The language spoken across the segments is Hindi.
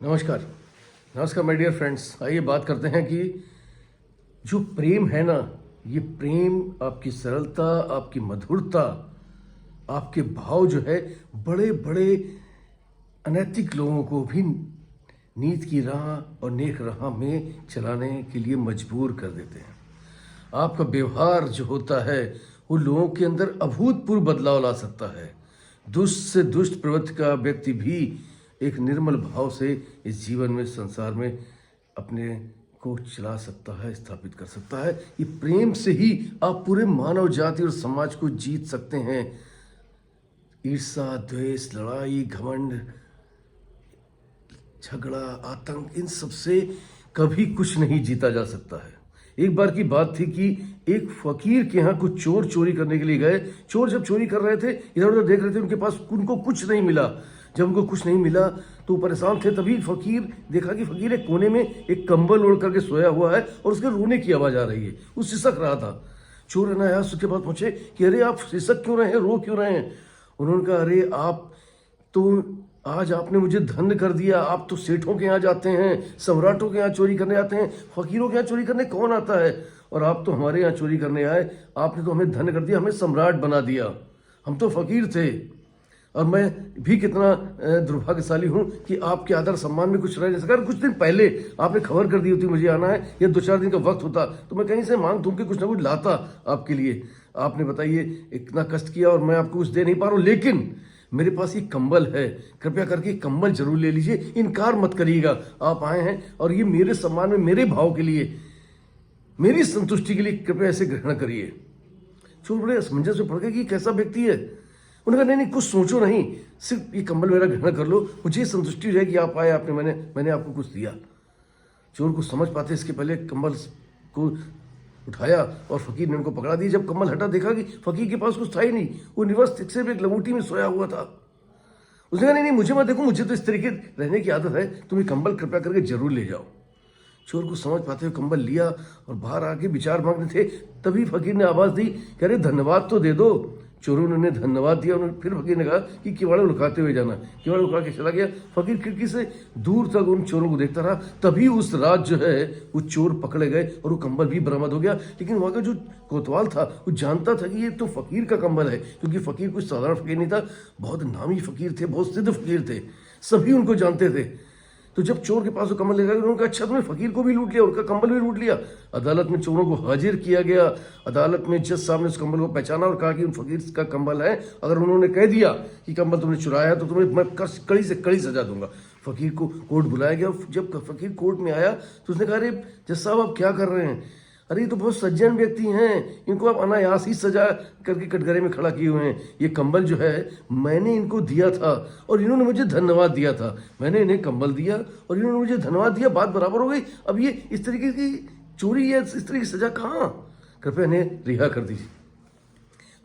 नमस्कार। नमस्कार माय डियर फ्रेंड्स। आइए बात करते हैं कि जो प्रेम है ना, ये प्रेम, आपकी सरलता, आपकी मधुरता, आपके भाव जो है बड़े बड़े अनैतिक लोगों को भी नीत की राह और नेक राह में चलाने के लिए मजबूर कर देते हैं। आपका व्यवहार जो होता है वो लोगों के अंदर अभूतपूर्व बदलाव ला सकता है। दुष्ट से दुष्ट प्रवृत्ति का व्यक्ति भी एक निर्मल भाव से इस जीवन में, संसार में अपने को चला सकता है, स्थापित कर सकता है। ये प्रेम से ही आप पूरे मानव जाति और समाज को जीत सकते हैं। ईर्ष्या, द्वेष, लड़ाई, घमंड, झगड़ा, आतंक, इन सब से कभी कुछ नहीं जीता जा सकता है। एक बार की बात थी कि एक फकीर के यहाँ कुछ चोर चोरी करने के लिए गए। चोर जब चोरी कर रहे थे, इधर उधर देख रहे थे, उनके पास उनको कुछ नहीं मिला। जब उनको कुछ नहीं मिला तो परेशान थे। तभी फकीर देखा कि फकीर एक कोने में एक कंबल ओढ़ करके सोया हुआ है और उसके रोने की आवाज आ रही है। वो सिसक रहा था। चोर अनायास उसके पास पूछे कि अरे आप सिसक क्यों रहे हैं, रो क्यों रहे हैं? उन्होंने कहा अरे आप तो आज आपने मुझे धन्य कर दिया। आप तो सेठों के यहाँ जाते हैं, सम्राटों के यहाँ चोरी करने आते हैं, फकीरों के यहाँ चोरी करने कौन आता है? और आप तो हमारे यहाँ चोरी करने आए। आपने तो हमें धन्य कर दिया, हमें सम्राट बना दिया। हम तो फकीर थे। और मैं भी कितना दुर्भाग्यशाली हूँ कि आपके आदर सम्मान में कुछ रह नहीं सका। कुछ दिन पहले आपने खबर कर दी होती मुझे आना है, या 2-4 दिन का वक्त होता तो मैं कहीं से मांग तुम के कुछ ना कुछ लाता आपके लिए। आपने बताइए इतना कष्ट किया और मैं आपको कुछ दे नहीं पा रहा हूँ। लेकिन मेरे पास ये कंबल है, कृपया करके कंबल जरूर ले लीजिए, इनकार मत करिएगा। आप आए हैं और ये मेरे सम्मान में, मेरे भाव के लिए, मेरी संतुष्टि के लिए कृपया ऐसे ग्रहण करिए। चोर बड़े असमंजस में पड़ गए कि कैसा व्यक्ति है। उन्होंने कहा नहीं कुछ सोचो नहीं, सिर्फ ये कंबल मेरा ग्रहण कर लो, मुझे संतुष्टि रहेगी आप आए, आपने मैंने आपको कुछ दिया। चोर को समझ पाते इसके पहले कंबल को उठाया और फकीर ने उनको पकड़ा दिया। जब कम्बल हटा देखा कि फकीर के पास कुछ था ही नहीं, वो निवस्त सिर्फ एक लंगोटी में सोया हुआ था। उसने कहा नहीं मुझे मत देखो, मुझे तो इस तरीके रहने की आदत है, तुम ये कंबल कृपया करके जरूर ले जाओ। चोर को समझ पाते हुए कंबल लिया और बाहर आके विचार मांगने थे। तभी फकीर ने आवाज दी कि अरे धन्यवाद तो दे दो। चोरों ने धन्यवाद दिया। उन्होंने फिर फकीर ने कहा कि किवाड़ा लुकाते हुए जाना। किवाड़ा लुका के चला गया। फकीर खिड़की से दूर तक उन चोरों को देखता रहा। तभी उस रात जो है वो चोर पकड़े गए और वो कंबल भी बरामद हो गया। लेकिन वहाँ का जो कोतवाल था वो जानता था कि ये तो फकीर का कंबल है, क्योंकि फकीर कोई साधारण फकीर नहीं था, बहुत नामी फकीर थे, बहुत सिद्ध फकीर थे, सभी उनको जानते थे। तो जब चोर के पास वो कंबल लेकर उन्होंने कहा अच्छा तुमने फकीर को भी लूट लिया, उनका कंबल भी लूट लिया। अदालत में चोरों को हाजिर किया गया। अदालत में जज साहब ने उस कंबल को पहचाना और कहा कि उन फकीर का कंबल है। अगर उन्होंने कह दिया कि कंबल तुमने चुराया तो तुम्हें मैं कड़ी से कड़ी सजा दूंगा। फकीर को कोर्ट बुलाया गया। जब फकीर कोर्ट में आया तो उसने कहा अरे जज साहब आप क्या कर रहे हैं? अरे ये तो बहुत सज्जन व्यक्ति हैं, इनको आप अनायास ही सजा करके कटघरे में खड़ा किए हुए हैं। ये कंबल जो है मैंने इनको दिया था और इन्होंने मुझे धन्यवाद दिया था। मैंने इन्हें कंबल दिया और इन्होंने मुझे धन्यवाद दिया, बात बराबर हो गई। अब ये इस तरीके की चोरी है, इस तरीके की सजा कहाँ? कृपया इन्हें रिहा कर दीजिए।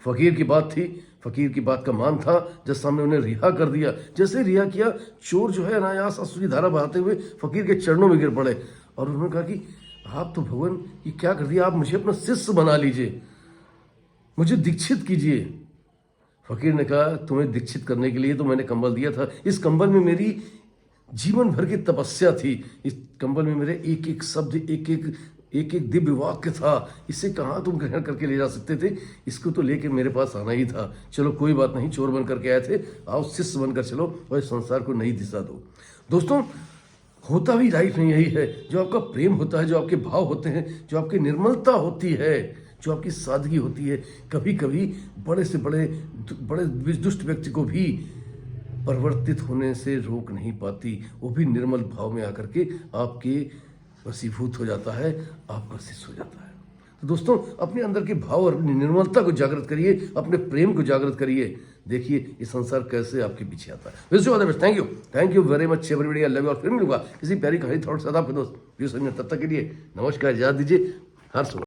फकीर की बात थी, फकीर की बात का मान था। जब सामने उन्हें रिहा कर दिया, जैसे रिहा किया, चोर जो है अनायास आंसू धारा बहाते हुए फकीर के चरणों में गिर पड़े और उन्होंने कहा कि आप तो भगवान ये क्या कर दिया, आप मुझे अपना शिष्य बना लीजिए, मुझे दीक्षित कीजिए। फकीर ने कहा तुम्हें दीक्षित करने के लिए तो मैंने कंबल दिया था। इस कंबल में मेरी जीवन भर की तपस्या थी। इस कंबल में मेरे एक एक शब्द, एक एक दिव्य वाक्य था। इसे कहाँ तुम ग्रहण करके ले जा सकते थे? इसको तो लेके मेरे पास आना ही था। चलो कोई बात नहीं, चोर बन करके आए थे, आओ शिष्य बनकर चलो और इस संसार को नई दिशा दो। दोस्तों होता भी लाइफ में यही है। जो आपका प्रेम होता है, जो आपके भाव होते हैं, जो आपकी निर्मलता होती है, जो आपकी सादगी होती है, कभी कभी बड़े से बड़े दुष्ट व्यक्ति को भी परिवर्तित होने से रोक नहीं पाती। वो भी निर्मल भाव में आकर के आपके वशीभूत हो जाता है, आपका शिष्य हो जाता है। तो दोस्तों अपने अंदर के भाव और अपनी निर्मलता को जागृत करिए, अपने प्रेम को जागृत करिए। देखिए ये संसार कैसे आपके पीछे आता है। Wish you all the best. Thank you very much everybody. I love you. और फिर मिलूंगा किसी प्यारी कहानी थॉट साथ आपके दोस्त तब तक के लिए नमस्कार, याद दीजिए हर सुबह।